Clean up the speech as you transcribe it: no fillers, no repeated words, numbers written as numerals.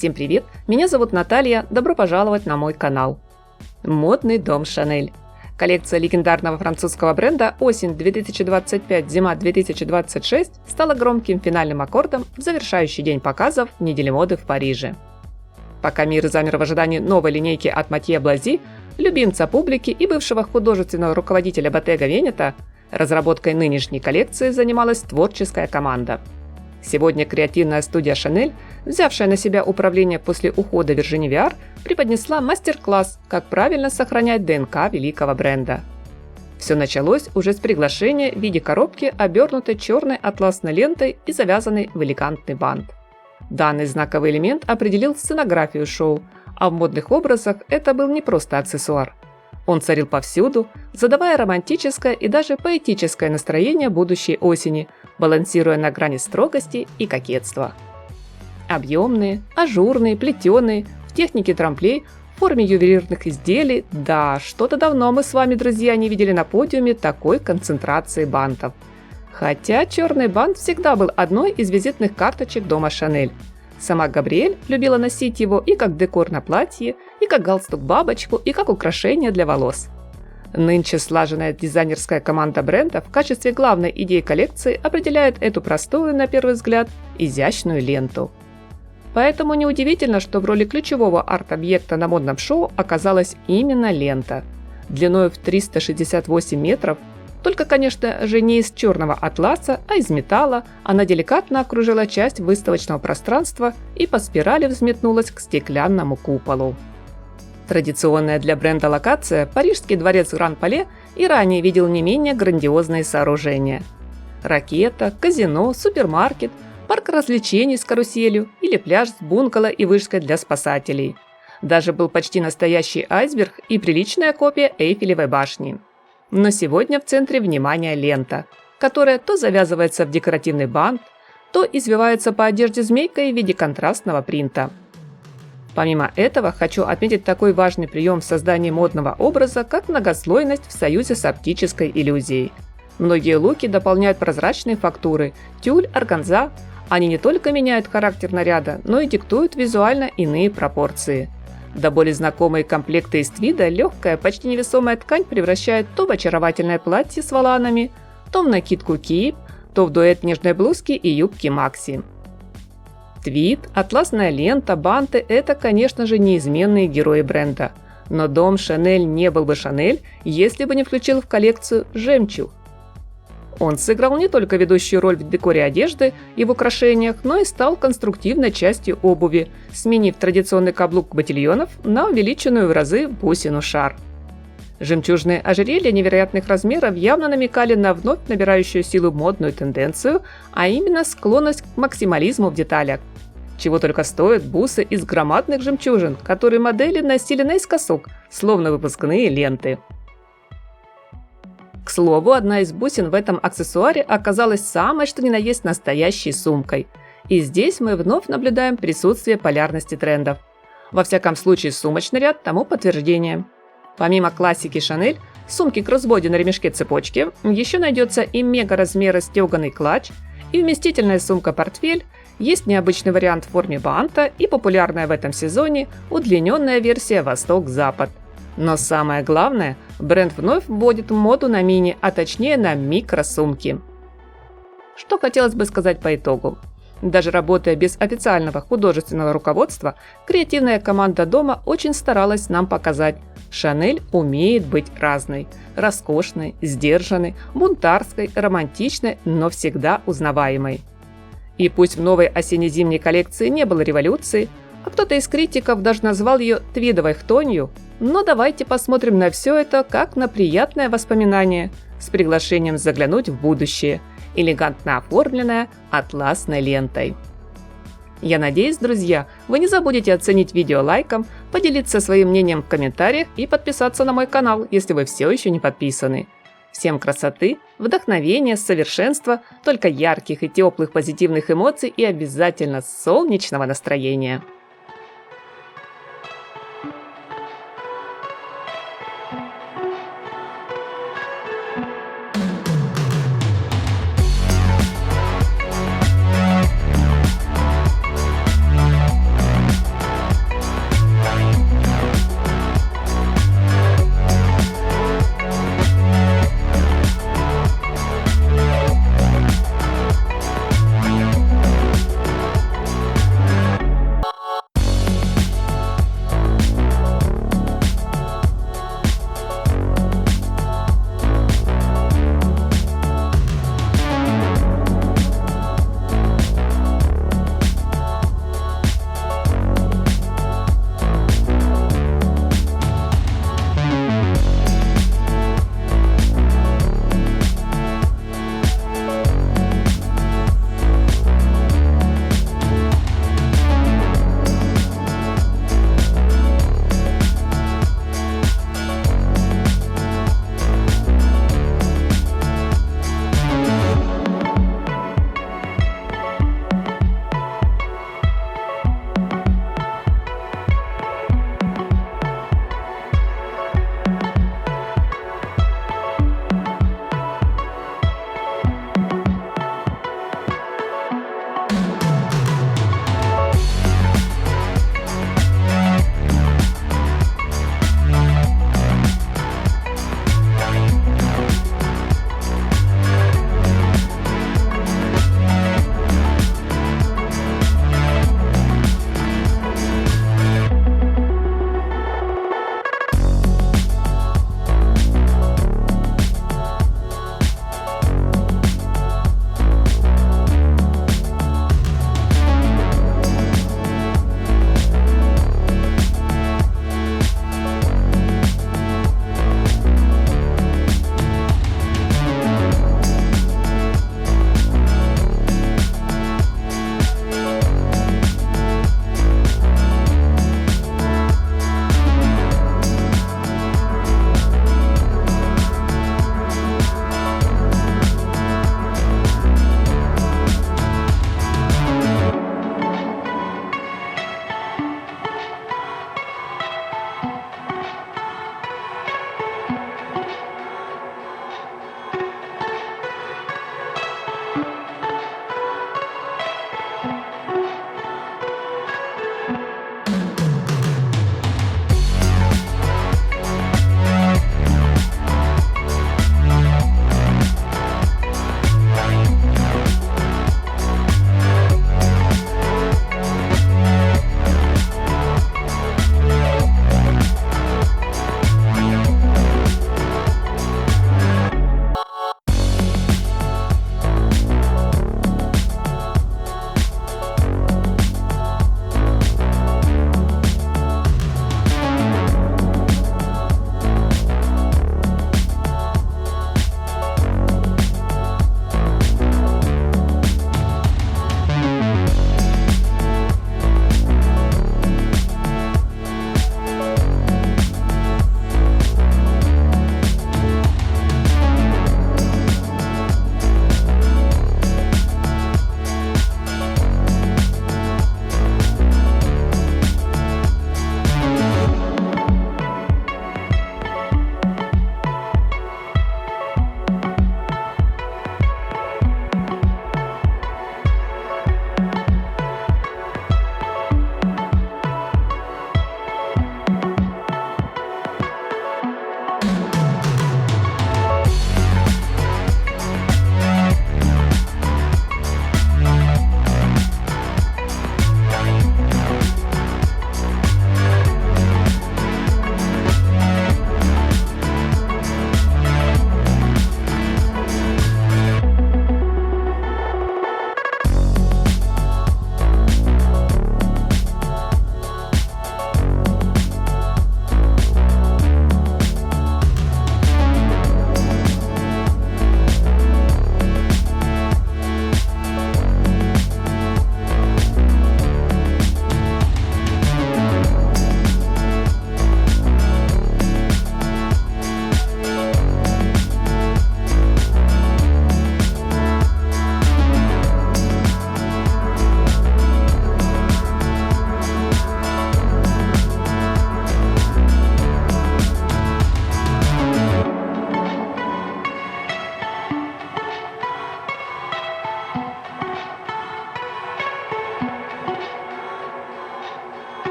Всем привет! Меня зовут Наталья, добро пожаловать на мой канал. Модный дом Шанель. Коллекция легендарного французского бренда осень 2025-зима 2026 стала громким финальным аккордом в завершающий день показов недели моды в Париже. Пока мир замер в ожидании новой линейки от Матье Блази, любимца публики и бывшего художественного руководителя Bottega Veneta, разработкой нынешней коллекции занималась творческая команда. Сегодня креативная студия Шанель, взявшая на себя управление после ухода Виржини Виар, преподнесла мастер-класс, как правильно сохранять ДНК великого бренда. Все началось уже с приглашения в виде коробки, обернутой черной атласной лентой и завязанной в элегантный бант. Данный знаковый элемент определил сценографию шоу, а в модных образах это был не просто аксессуар. Он царил повсюду, задавая романтическое и даже поэтическое настроение будущей осени, балансируя на грани строгости и кокетства. Объемные, ажурные, плетеные, в технике трамплей, в форме ювелирных изделий, да, что-то давно мы с вами, друзья, не видели на подиуме такой концентрации бантов. Хотя черный бант всегда был одной из визитных карточек дома Шанель. Сама Габриэль любила носить его и как декор на платье, и как галстук-бабочку, и как украшение для волос. Нынче слаженная дизайнерская команда бренда в качестве главной идеи коллекции определяет эту простую, на первый взгляд, изящную ленту. Поэтому неудивительно, что в роли ключевого арт-объекта на модном шоу оказалась именно лента. Длиной в 368 метров, только, конечно же, не из черного атласа, а из металла, она деликатно окружила часть выставочного пространства и по спирали взметнулась к стеклянному куполу. Традиционная для бренда локация, Парижский дворец Гран-Пале, и ранее видел не менее грандиозные сооружения. Ракета, казино, супермаркет, парк развлечений с каруселью или пляж с бунгало и вышкой для спасателей. Даже был почти настоящий айсберг и приличная копия Эйфелевой башни. Но сегодня в центре внимания лента, которая то завязывается в декоративный бант, то извивается по одежде змейкой в виде контрастного принта. Помимо этого, хочу отметить такой важный прием в создании модного образа, как многослойность в союзе с оптической иллюзией. Многие луки дополняют прозрачные фактуры – тюль, органза. Они не только меняют характер наряда, но и диктуют визуально иные пропорции. До боли знакомые комплекты из твида легкая, почти невесомая ткань превращает то в очаровательное платье с воланами, то в накидку кип, то в дуэт нежной блузки и юбки макси. Твид, атласная лента, банты – это, конечно же, неизменные герои бренда. Но дом Шанель не был бы Шанель, если бы не включил в коллекцию жемчуг. Он сыграл не только ведущую роль в декоре одежды и в украшениях, но и стал конструктивной частью обуви, сменив традиционный каблук ботильонов на увеличенную в разы бусину-шар. Жемчужные ожерелья невероятных размеров явно намекали на вновь набирающую силу модную тенденцию, а именно склонность к максимализму в деталях. Чего только стоят бусы из громадных жемчужин, которые модели носили наискосок, словно выпускные ленты. К слову, одна из бусин в этом аксессуаре оказалась самой что ни на есть настоящей сумкой. И здесь мы вновь наблюдаем присутствие полярности трендов. Во всяком случае, сумочный ряд тому подтверждение. Помимо классики Шанель, сумки кроссбоди на ремешке-цепочке, еще найдется и мега-размера стеганый клатч, и вместительная сумка-портфель, есть необычный вариант в форме банта и популярная в этом сезоне удлиненная версия «Восток-Запад». Но самое главное, бренд вновь вводит моду на мини, а точнее на микросумки. Что хотелось бы сказать по итогу? Даже работая без официального художественного руководства, креативная команда дома очень старалась нам показать: Шанель умеет быть разной, роскошной, сдержанной, бунтарской, романтичной, но всегда узнаваемой. И пусть в новой осенне-зимней коллекции не было революции, а кто-то из критиков даже назвал ее твидовой хтонью, но давайте посмотрим на все это как на приятное воспоминание с приглашением заглянуть в будущее, элегантно оформленное атласной лентой. Я надеюсь, друзья, вы не забудете оценить видео лайком, поделиться своим мнением в комментариях и подписаться на мой канал, если вы все еще не подписаны. Всем красоты, вдохновения, совершенства, только ярких и теплых позитивных эмоций и обязательно солнечного настроения.